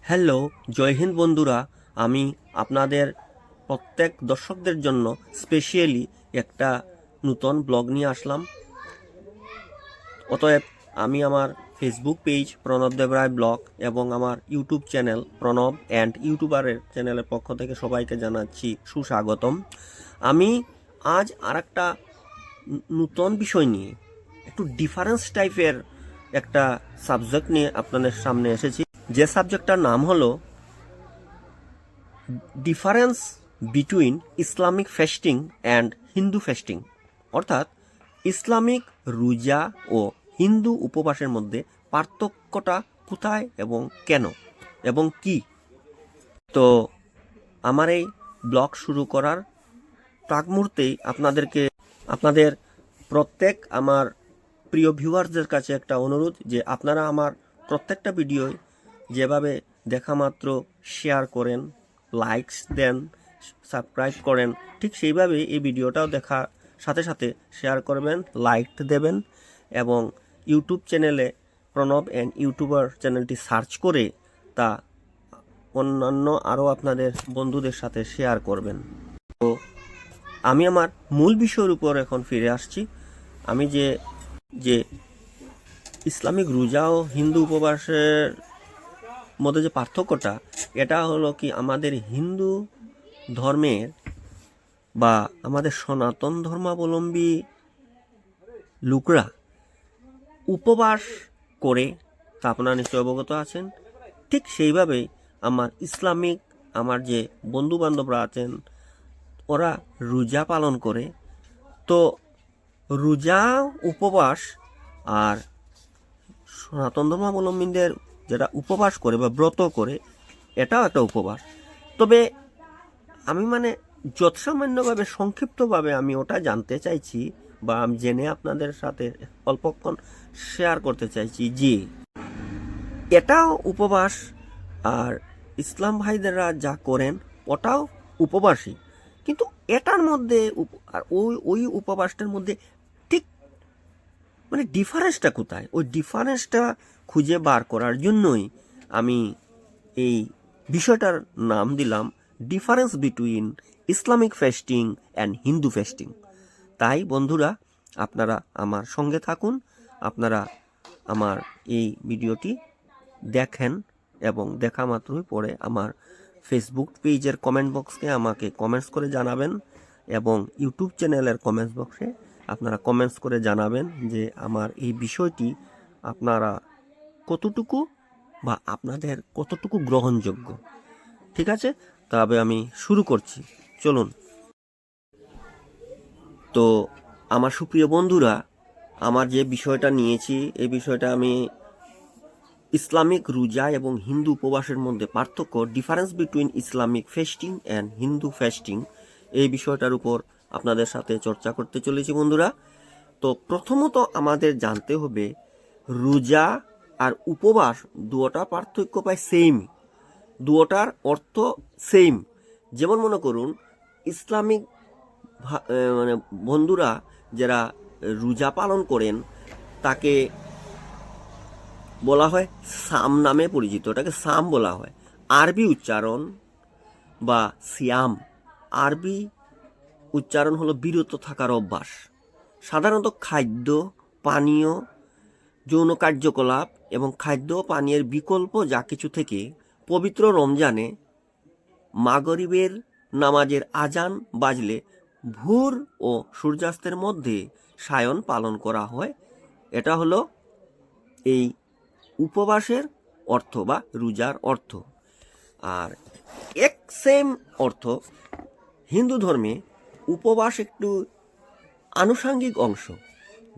Hello, জয় হিন্দ বন্ধুরা। আমি আপনাদের প্রত্যেক দর্শকদের জন্য স্পেশালি একটা নতুন ব্লগ নিয়ে আসলাম। অতএব আমি আমার ফেসবুক পেজ প্রণব দেব রায় ব্লগ এবং আমার ইউটিউব চ্যানেল প্রণব অ্যান্ড ইউটিউবারের চ্যানেলের পক্ষ থেকে সবাইকে জানাচ্ছি সুস্বাগতম। আমি আজ আর একটা নতুন বিষয় নিয়ে একটু ডিফারেন্স টাইপের একটা সাবজেক্ট নিয়ে আপনাদের সামনে এসেছি, যে সাবজেক্টটার নাম হলো difference between Islamic fasting and Hindu fasting, অর্থাৎ ইসলামিক রোজা ও হিন্দু উপবাসের মধ্যে পার্থক্যটা কোথায় এবং কেন এবং কি। তো আমার এই ব্লগ শুরু করার প্রাক মুহূর্তেই আপনাদের প্রত্যেক আমার প্রিয় ভিউয়ার্সদের কাছে একটা অনুরোধ যে আপনারা আমার প্রত্যেকটা ভিডিও যেভাবে দেখা মাত্র শেয়ার করেন, লাইকস দেন, সাবস্ক্রাইব করেন, ঠিক সেইভাবে এই ভিডিওটাও দেখার সাথে সাথে শেয়ার করবেন, লাইক দেবেন এবং ইউটিউব চ্যানেলে প্রণব অ্যান্ড ইউটিউবার চ্যানেলটি সার্চ করে তা অন্যান্য আরও আপনাদের বন্ধুদের সাথে শেয়ার করবেন। তো আমি আমার মূল বিষয়ের উপর এখন ফিরে আসছি। আমি যে ইসলামিক রোজা ও হিন্দু উপবাসের মধ্যে যে পার্থক্যটা, এটা হলো কি আমাদের হিন্দু ধর্মের বা আমাদের সনাতন ধর্মাবলম্বী লোকরা উপবাস করে, তা আপনারা নিশ্চয় অবগত আছেন। ঠিক সেইভাবেই আমার যে বন্ধু বান্ধবরা আছেন ওরা রোজা পালন করে। তো রোজা উপবাস আর সনাতন ধর্মাবলম্বীদের যেটা উপবাস করে বা ব্রত করে, এটাও একটা উপবাস। তবে আমি যৎসামান্যভাবে সংক্ষিপ্তভাবে আমি ওটা জানতে চাইছি বা আমি জেনে আপনাদের সাথে অল্পক্ষণ শেয়ার করতে চাইছি যে এটাও উপবাস আর ইসলাম ভাইদেরা যা করেন ওটাও উপবাসী, কিন্তু এটার মধ্যে আর ওই উপবাসটার মধ্যে ঠিক ডিফারেন্সটা কোথায়, ওই ডিফারেন্সটা খুঁজে বার করার জন্যই আমি এই বিষয়টার নাম দিলাম difference between Islamic fasting and Hindu fasting. তাই বন্ধুরা, আপনারা আমার সঙ্গে থাকুন, আপনারা আমার এই ভিডিওটি দেখেন এবং দেখা মাত্রই পরে আমার ফেসবুক পেজের কমেন্ট বক্সে আমাকে কমেন্টস করে জানাবেন এবং ইউটিউব চ্যানেলের কমেন্টস বক্সে আপনারা কমেন্টস করে জানাবেন যে আমার এই বিষয়টি আপনারা কতটুকু বা আপনাদের কতটুকু গ্রহণযোগ্য। ঠিক আছে, তবে আমি শুরু করছি, চলুন। তো আমার সুপ্রিয় বন্ধুরা, আমার যে বিষয়টা নিয়েছি এই বিষয়টা আমি ইসলামিক রোজা এবং হিন্দু উপবাসের মধ্যে পার্থক্য, difference between Islamic fasting and Hindu fasting, এই বিষয়টার উপর আপনাদের সাথে চর্চা করতে চলেছি বন্ধুরা। তো প্রথমত আমাদের জানতে হবে রোজা আর উপবাস দুটোটা পার্থক্য পায় সেম, দুটোটার অর্থ সেম। যেমন মনে করুন ইসলামিক বন্ধুরা যারা রোজা পালন করেন তাকে বলা হয় সাম নামে পরিচিত, ওটাকে সাম বলা হয়। আরবি উচ্চারণ বা সিয়াম, আরবি উচ্চারণ হলো বিরত থাকার অভ্যাস। সাধারণত খাদ্য, পানীয়, যৌন কার্যকলাপ এবং খাদ্য পানীয়ের বিকল্প যা কিছু থেকে পবিত্র রমজানে মাগরিবের নামাজের আজান বাজলে ভোর ও সূর্যাস্তের মধ্যে সায়ন পালন করা হয়। এটা হলো এই উপবাসের অর্থ বা রোজার অর্থ। আর এক সেম অর্থ হিন্দু ধর্মে উপবাস একটু আনুষাঙ্গিক অংশ।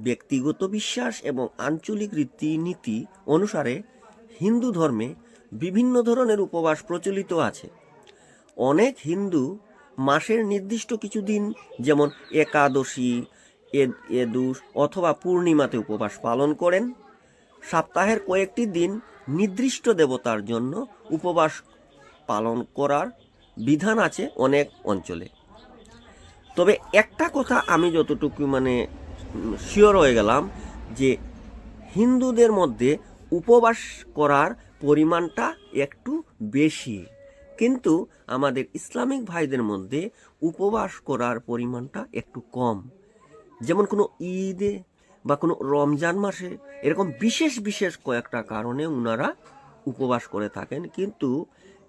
ব্যক্তিগত বিশ্বাস এবং আঞ্চলিক রীতিনীতি অনুসারে হিন্দু ধর্মে বিভিন্ন ধরনের উপবাস প্রচলিত আছে। অনেক হিন্দু মাসের নির্দিষ্ট কিছু দিন, যেমন একাদশী, এদুস অথবা পূর্ণিমাতে উপবাস পালন করেন। সপ্তাহের কয়েকটি দিন নির্দিষ্ট দেবতার জন্য উপবাস পালন করার বিধান আছে অনেক অঞ্চলে। তবে একটা কথা আমি যতটুকু শিওর হয়ে গেলাম যে হিন্দুদের মধ্যে উপবাস করার পরিমাণটা একটু বেশি, কিন্তু আমাদের ইসলামিক ভাইদের মধ্যে উপবাস করার পরিমাণটা একটু কম। যেমন কোনো ঈদে বা কোনো রমজান মাসে এরকম বিশেষ বিশেষ কয়েকটা কারণে ওনারা উপবাস করে থাকেন, কিন্তু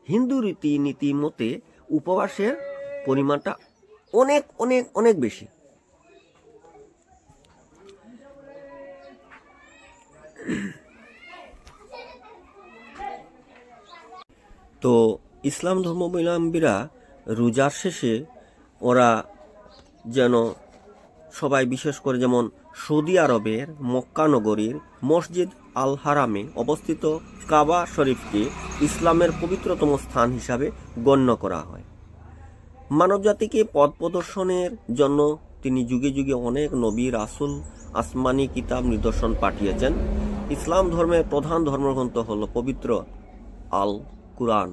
হিন্দু রীতিনীতি মতে উপবাসের পরিমাণটা অনেক অনেক অনেক বেশি। তো ইসলাম ধর্মাবলম্বীরা রোজার শেষে ওরা যেন সবাই, বিশেষ করে যেমন সৌদি আরবের মক্কা নগরীর মসজিদ আল হারামে অবস্থিত কাবা শরীফকে ইসলামের পবিত্রতম স্থান হিসাবে গণ্য করা হয়। মানবজাতিকে পথ প্রদর্শনের জন্য তিনি যুগে যুগে অনেক নবী, রাসূল, আসমানি কিতাব, নিদর্শন পাঠিয়েছেন। ইসলাম ধর্মের প্রধান ধর্মগ্রন্থ হল পবিত্র আল কুরআন,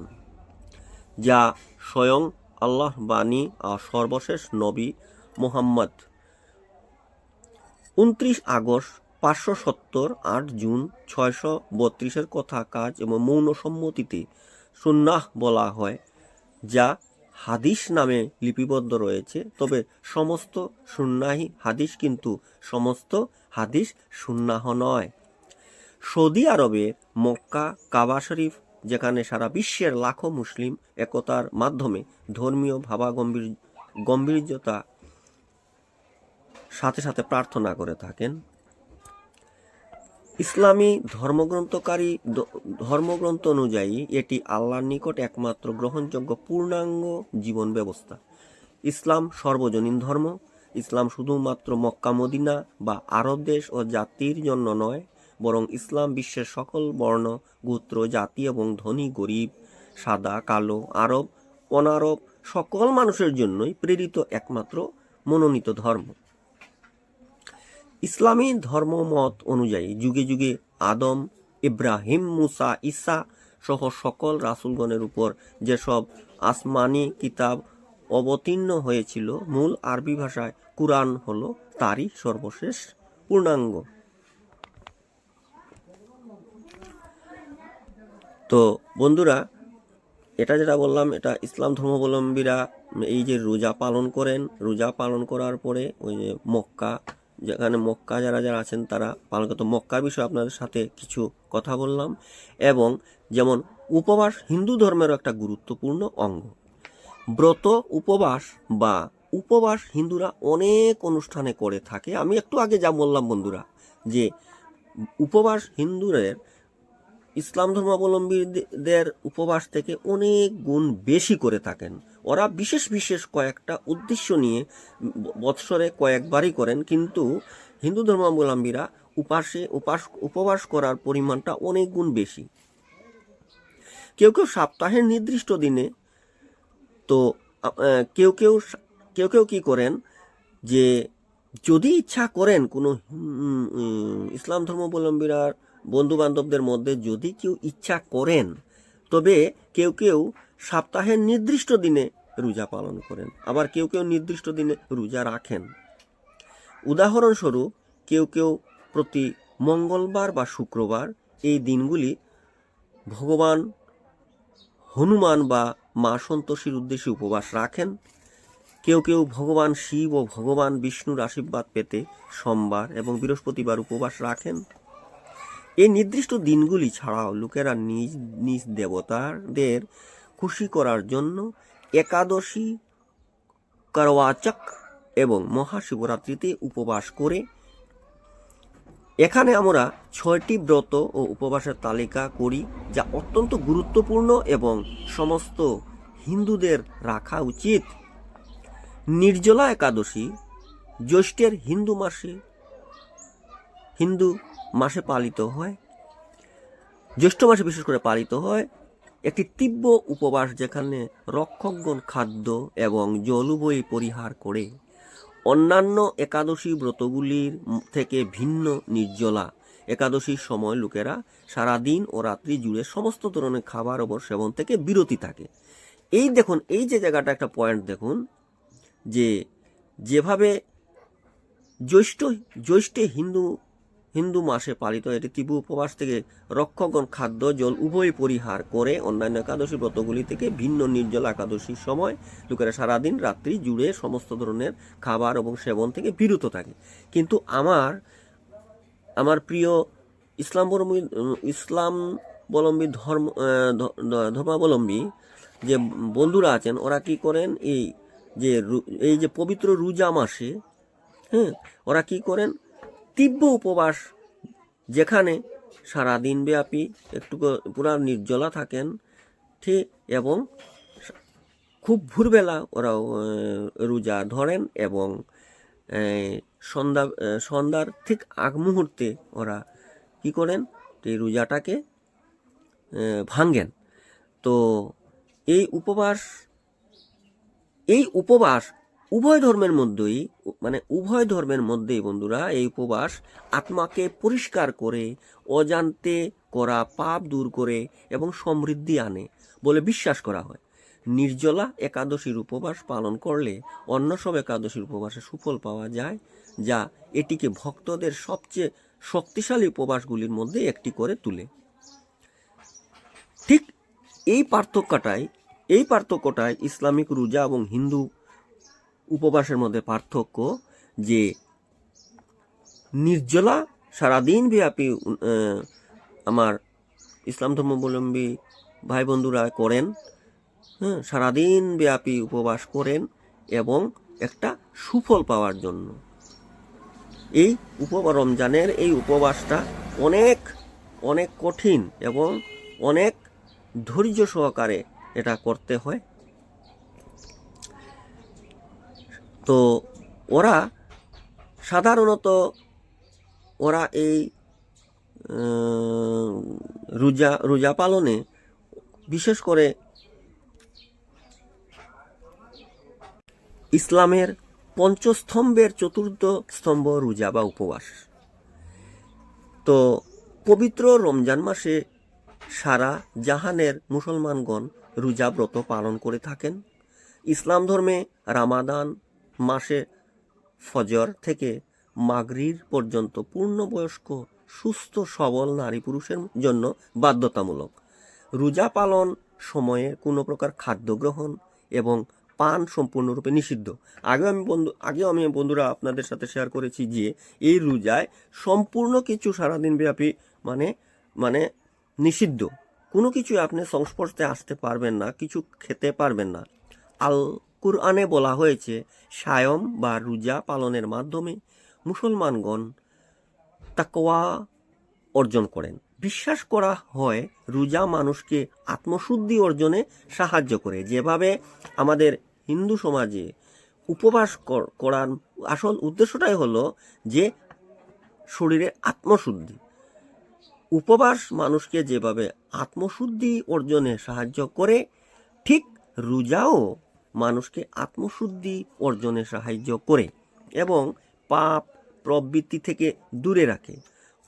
যা স্বয়ং আল্লাহ বাণী আর সর্বশেষ নবী মুহাম্মদ 29 আগস্ট 570, 8 জুন 632 কথা, কাজ এবং মৌন সম্মতিতে সুন্নাহ বলা হয়, যা হাদিস নামে লিপিবদ্ধ রয়েছে। তবে সমস্ত সুন্নাহি হাদিস কিন্তু সমস্ত হাদিস সুন্নাহ নয়। সৌদি আরবে মক্কা কাবা শরীফ, যেখানে সারা বিশ্বের লাখো মুসলিম একতার মাধ্যমে ধর্মীয় গম্ভীর্যতা সাথে সাথে প্রার্থনা করে থাকেন। ইসলামী ধর্মগ্রন্থ অনুযায়ী এটি আল্লাহর নিকট একমাত্র গ্রহণযোগ্য পূর্ণাঙ্গ জীবন ব্যবস্থা। ইসলাম সর্বজনীন ধর্ম। ইসলাম শুধুমাত্র মক্কা মদিনা বা আরব দেশ ও জাতির জন্য নয়, বরং ইসলাম বিশ্বের সকল বর্ণ, গোত্র, জাতি এবং ধনী গরিব, সাদা কালো, আরব অনারব সকল মানুষের জন্যই প্রেরিত একমাত্র মনোনীত ধর্ম। ইসলামী ধর্মমত অনুযায়ী যুগে যুগে আদম, ইব্রাহিম, মুসা, ঈসা সহ সকল রাসূলগণের উপর যেসব আসমানি কিতাব অবতীর্ণ হয়েছিল, মূল আরবি ভাষায় কুরআন হলো তারই সর্বশেষ পূর্ণাঙ্গ। তো বন্ধুরা, এটা যেটা বললাম, এটা ইসলাম ধর্মাবলম্বীরা এই যে রোজা পালন করেন, রোজা পালন করার পরে ওই যে মক্কা, যেখানে মক্কা যারা যারা আছেন তারা পালন করত। মক্কার বিষয়ে আপনাদের সাথে কিছু কথা বললাম। এবং যেমন উপবাস হিন্দু ধর্মেরও একটা গুরুত্বপূর্ণ অঙ্গ। ব্রত উপবাস বা উপবাস হিন্দুরা অনেক অনুষ্ঠানে করে থাকে। আমি একটু আগে যা বললাম বন্ধুরা, যে উপবাস হিন্দুদের ইসলাম ধর্মাবলম্বীদের উপবাস থেকে অনেক গুণ বেশি করে থাকেন। ওরা বিশেষ বিশেষ কয়েকটা উদ্দেশ্য নিয়ে বৎসরে কয়েকবারই করেন, কিন্তু হিন্দু ধর্মাবলম্বীরা উপবাস করার পরিমাণটা অনেক গুণ বেশি। কেউ কেউ সপ্তাহের নির্দিষ্ট দিনে, তো কেউ কেউ কি করেন, যে যদি ইচ্ছা করেন কোনো ইসলাম ধর্মাবলম্বীরা বন্ধু বান্ধবদের মধ্যে যদি কেউ ইচ্ছা করেন, তবে কেউ কেউ সপ্তাহের নির্দিষ্ট দিনে রোজা পালন করেন, আবার কেউ কেউ নির্দিষ্ট দিনে রোজা রাখেন। উদাহরণস্বরূপ কেউ কেউ প্রতি মঙ্গলবার বা শুক্রবার এই দিনগুলি ভগবান হনুমান বা মা সন্তোষীর উদ্দেশ্যে উপবাস রাখেন। কেউ কেউ ভগবান শিব ও ভগবান বিষ্ণুর আশীর্বাদ পেতে সোমবার এবং বৃহস্পতিবার উপবাস রাখেন। এই নির্দিষ্ট দিনগুলি ছাড়াও লোকেরা নিজ নিজ দেবতাদের খুশি করার জন্য একাদশী, করওয়াচক এবং মহাশিবরাত্রিতে উপবাস করে। এখানে আমরা 6টি ব্রত ও উপবাসের তালিকা করি, যা অত্যন্ত গুরুত্বপূর্ণ এবং সমস্ত হিন্দুদের রাখা উচিত। নির্জলা একাদশী জ্যৈষ্ঠের হিন্দু মাসে পালিত হয়, জ্যৈষ্ঠ মাসে বিশেষ করে পালিত হয়। একটি তীব্র উপবাস, যেখানে রক্ষকগণ খাদ্য এবং জল উভয়ই পরিহার করে। অন্যান্য একাদশী ব্রতগুলির থেকে ভিন্ন নির্জলা একাদশীর সময় লোকেরা সারাদিন ও রাত্রি জুড়ে সমস্ত ধরনের খাবার ও সেবন থেকে বিরতি থাকে। এই দেখুন, এই যে জায়গাটা একটা পয়েন্ট দেখুন, যে যেভাবে জ্যৈষ্ঠে হিন্দু হিন্দু মাসে পালিত এটি তীব্র উপবাস থেকে রক্ষকগণ খাদ্য জল উভয় পরিহার করে অন্যান্য একাদশী ব্রতগুলি থেকে ভিন্ন নির্জলা একাদশীর সময় লোকেরা সারাদিন রাত্রি জুড়ে সমস্ত ধরনের খাবার এবং সেবন থেকে বিরত থাকে। কিন্তু আমার প্রিয় ইসলামাবলম্বী ধর্মাবলম্বী যে বন্ধুরা আছেন, ওরা কি করেন, এই যে পবিত্র রোজা মাসে ওরা কি করেন, তীব্র উপবাস, যেখানে সারাদিন ব্যাপী একটু পুরা নির্জলা থাকেন, ঠিক, এবং খুব ভোরবেলা ওরা রোজা ধরেন এবং সন্ধ্যার ঠিক আগ মুহূর্তে ওরা কি করেন, এই রোজাটাকে ভাঙ্গেন। তো এই উপবাস উভয় ধর্মের মধ্যেই বন্ধুরা এই উপবাস আত্মাকে পরিষ্কার করে, অজান্তে করা পাপ দূর করে এবং সমৃদ্ধি আনে বলে বিশ্বাস করা হয়। নির্জলা একাদশীর উপবাস পালন করলে অন্য সব একাদশীর উপবাসে সুফল পাওয়া যায়, যা এটিকে ভক্তদের সবচেয়ে শক্তিশালী উপবাসগুলির মধ্যে একটি করে তোলে। ঠিক এই পার্থক্যটাই ইসলামিক রোজা এবং হিন্দু উপবাসের মধ্যে পার্থক্য, যে নির্জলা সারাদিন ব্যাপী আমার ইসলাম ধর্মাবলম্বী ভাই বন্ধুরা করেন, সারাদিন ব্যাপী উপবাস করেন এবং একটা সুফল পাওয়ার জন্য। এই রমজানের এই উপবাসটা অনেক অনেক কঠিন এবং অনেক ধৈর্য সহকারে এটা করতে হয়। তো সাধারণত ওরা এই রোজা পালনে বিশেষ করে ইসলামের পঞ্চস্তম্ভের চতুর্থ স্তম্ভ রোজা বা উপবাস। তো পবিত্র রমজান মাসে সারা জাহানের মুসলমানগণ রোজা ব্রত পালন করে থাকেন। ইসলাম ধর্মে রামাদান মাসে ফজর থেকে মাগরিব পর্যন্ত পূর্ণবয়স্ক সুস্থ সবল নারী পুরুষের জন্য বাধ্যতামূলক। রোজা পালন সময়ে কোনো প্রকার খাদ্য গ্রহণ এবং পান সম্পূর্ণরূপে নিষিদ্ধ। আগেও আমি বন্ধুরা আপনাদের সাথে শেয়ার করেছি যে এই রোজায় সম্পূর্ণ কিছু সারাদিন ব্যাপী মানে নিষিদ্ধ, কোনো কিছু আপনি সংস্পর্শে আসতে পারবেন না, কিছু খেতে পারবেন না। আল কুরআনে বলা হয়েছে সায়ম বা রোজা পালনের মাধ্যমে মুসলমানগণ তাকওয়া অর্জন করেন। বিশ্বাস করা হয় রোজা মানুষকে আত্মশুদ্ধি অর্জনে সাহায্য করে। যেভাবে আমাদের হিন্দু সমাজে উপবাস করার আসল উদ্দেশ্যটাই হলো যে শরীরে আত্মশুদ্ধি। উপবাস মানুষকে যেভাবে আত্মশুদ্ধি অর্জনে সাহায্য করে, ঠিক রোজাও মানুষকে আত্মশুদ্ধি অর্জনে সাহায্য করে এবং পাপ প্রবৃত্তি থেকে দূরে রাখে।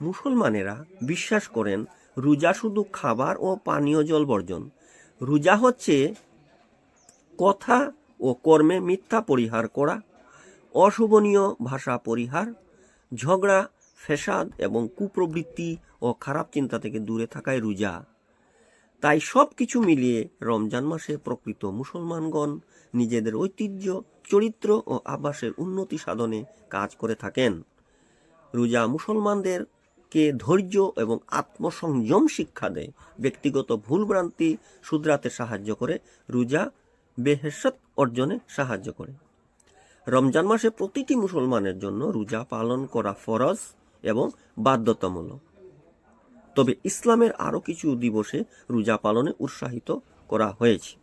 মুসলমানেরা বিশ্বাস করেন রোজা শুধু খাবার ও পানীয় জল বর্জন। রোজা হচ্ছে কথা ও কর্মে মিথ্যা পরিহার করা, অশোভনীয় ভাষা পরিহার, ঝগড়া, ফ্যাসাদ এবং কুপ্রবৃত্তি ও খারাপ চিন্তা থেকে দূরে থাকাই রোজা। তাই সব কিছু মিলিয়ে রমজান মাসে প্রকৃত মুসলমানগণ নিজেদের ঐতিহ্য, চরিত্র ও আবাসের উন্নতি সাধনে কাজ করে থাকেন। রোজা মুসলমানদেরকে ধৈর্য এবং আত্মসংযম শিক্ষা দেয়, ব্যক্তিগত ভুলভ্রান্তি শুধরাতে সাহায্য করে, রোজা বেহেশত অর্জনে সাহায্য করে। রমজান মাসে প্রতিটি মুসলমানের জন্য রোজা পালন করা ফরজ এবং বাধ্যতামূলক। তবে ইসলামের আরও কিছু দিবসে রোজা পালনে উৎসাহিত করা হয়েছে।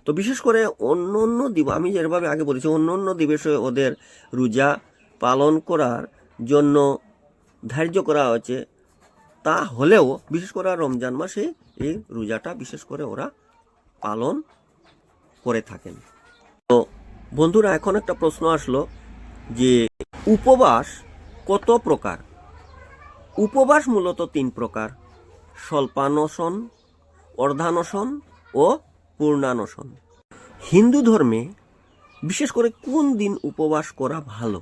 তো বিশেষ করে অন্য দিবস, আমি যেভাবে আগে বলেছি, অন্য দিবসে ওদের রোজা পালন করার জন্য ধার্য করা হয়েছে, তা হলেও বিশেষ করে রমজান মাসে এই রোজাটা বিশেষ করে ওরা পালন করে থাকেন। তো বন্ধুরা, এখন একটা প্রশ্ন আসলো যে উপবাস কত প্রকার? উপবাস মূলত 3 প্রকার: স্বল্পানশন, অর্ধানশন ও পূর্ণানশন। হিন্দু ধর্মে বিশেষ করে কোন দিন উপবাস করা ভালো?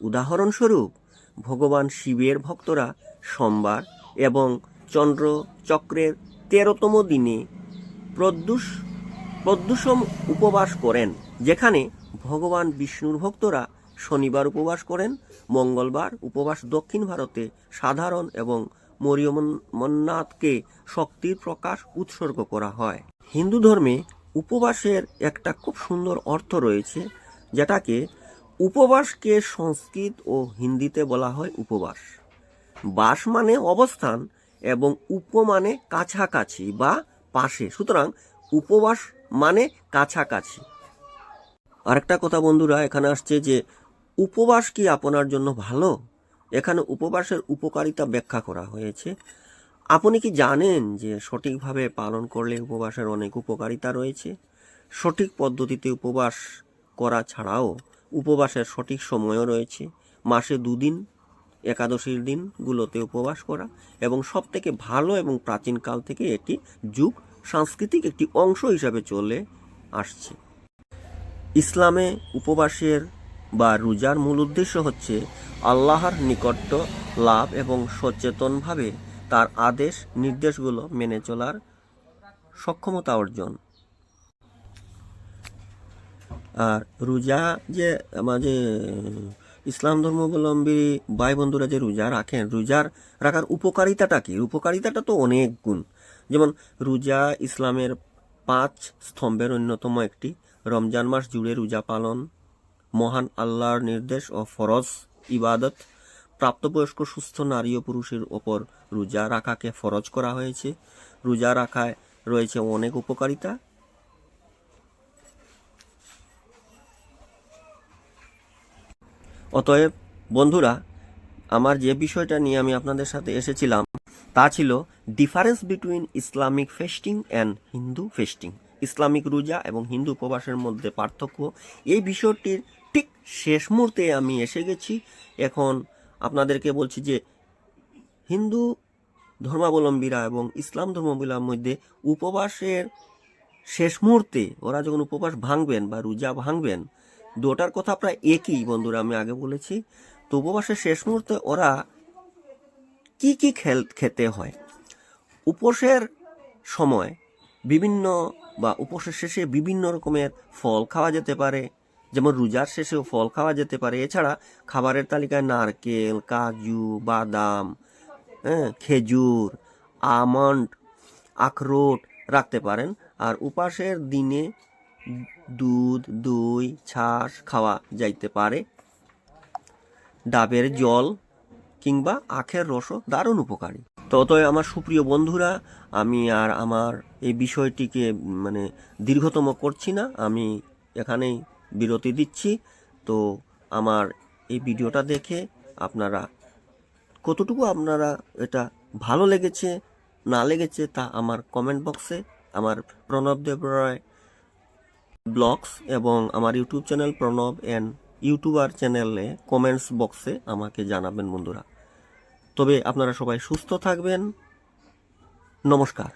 উদাহরণস্বরূপ ভগবান শিবের ভক্তরা সোমবার এবং চন্দ্র চক্রের 13তম দিনে প্রদোষম উপবাস করেন, যেখানে ভগবান বিষ্ণুর ভক্তরা শনিবার উপবাস করেন। মঙ্গলবার উপবাস দক্ষিণ ভারতে সাধারণ এবং মরিয়মন্নাথকে শক্তির প্রকাশ উৎসর্গ করা হয়। হিন্দু ধর্মে উপবাসের একটা খুব সুন্দর অর্থ রয়েছে, যেটাকে উপবাসকে সংস্কৃত ও হিন্দিতে বলা হয় উপবাস। বাস মানে অবস্থান এবং উপ মানে কাছাকাছি বা পাশে, সুতরাং উপবাস মানে কাছাকাছি। আরেকটা কথা বন্ধুরা এখানে আসছে যে উপবাস কি আপনার জন্য ভালো? এখানে উপবাসের উপকারিতা ব্যাখ্যা করা হয়েছে। আপনি কি জানেন যে সঠিকভাবে পালন করলে উপবাসের অনেক উপকারিতা রয়েছে? সঠিক পদ্ধতিতে উপবাস করা ছাড়াও উপবাসের সঠিক সময়ও রয়েছে। মাসে 2 দিন একাদশীর দিনগুলোতে উপবাস করা, এবং সব থেকে ভালো এবং প্রাচীনকাল থেকে এটি যুগ সাংস্কৃতিক একটি অংশ হিসাবে চলে আসছে। ইসলামে উপবাসের বা রোজার মূল উদ্দেশ্য হচ্ছে আল্লাহর নিকটত্ব লাভ এবং সচেতনভাবে তার আদেশ নির্দেশগুলো মেনে চলার সক্ষমতা অর্জন। আর রোজা যে আমাদের ইসলাম ধর্মাবলম্বী ভাই বন্ধুরা যে রোজা রাখেন, রোজার রাখার উপকারিতাটা কি? উপকারিতাটা তো অনেক গুণ। যেমন রোজা ইসলামের 5 স্তম্ভের অন্যতম একটি। রমজান মাস জুড়ে রোজা পালন মহান আল্লাহর নির্দেশ ও ফরজ ইবাদত। প্রাপ্তবয়স্ক সুস্থ নারী ও পুরুষের ওপর রোজা রাখাকে ফরজ করা হয়েছে। রোজা রাখায় রয়েছে অনেক উপকারিতা। অতএব বন্ধুরা, আমার যে বিষয়টা নিয়ে আমি আপনাদের সাথে এসেছিলাম তা ছিল difference between Islamic fasting and Hindu fasting. Islamic রোজা এবং হিন্দু উপবাসের মধ্যে পার্থক্য। এই বিষয়টির ঠিক শেষ মুহূর্তে আমি এসে গেছি। এখন আপনাদেরকে বলছি যে হিন্দু ধর্মাবলম্বীরা এবং ইসলাম ধর্মাবলম্বীর মধ্যে উপবাসের শেষ মুহূর্তে ওরা যখন উপবাস ভাঙবেন বা রোজা ভাঙবেন, দুটার কথা প্রায় একই বন্ধুরা, আমি আগে বলেছি। তো উপবাসের শেষ মুহূর্তে ওরা কি কি খেতে হয়? উপোসের সময় বিভিন্ন বা উপোসের শেষে বিভিন্ন রকমের ফল খাওয়া যেতে পারে, যেমন রোজার শেষেও ফল খাওয়া যেতে পারে। এছাড়া খাবারের তালিকায় নারকেল, কাজু, বাদাম, খেজুর, আমন্ড, আখরোট রাখতে পারেন। আর উপাসের দিনে দুধ, দই, ছাশ খাওয়া যাইতে পারে। ডাবের জল কিংবা আখের রসও দারুণ উপকারী। ততই আমার সুপ্রিয় বন্ধুরা, আমি আর আমার এই বিষয়টিকে দীর্ঘতম করছি না, আমি এখানেই বিরতি দিচ্ছি। তো আমার এই ভিডিওটা দেখে আপনারা কতটুকু আপনারা এটা ভালো লেগেছে না লেগেছে তা আমার কমেন্ট বক্সে, আমার প্রণব দেবরায় ব্লগস এবং আমার YouTube channel Pranab and YouTuber চ্যানেলে কমেন্টস বক্সে আমাকে জানাবেন বন্ধুরা। তবে আপনারা সবাই সুস্থ থাকবেন। নমস্কার।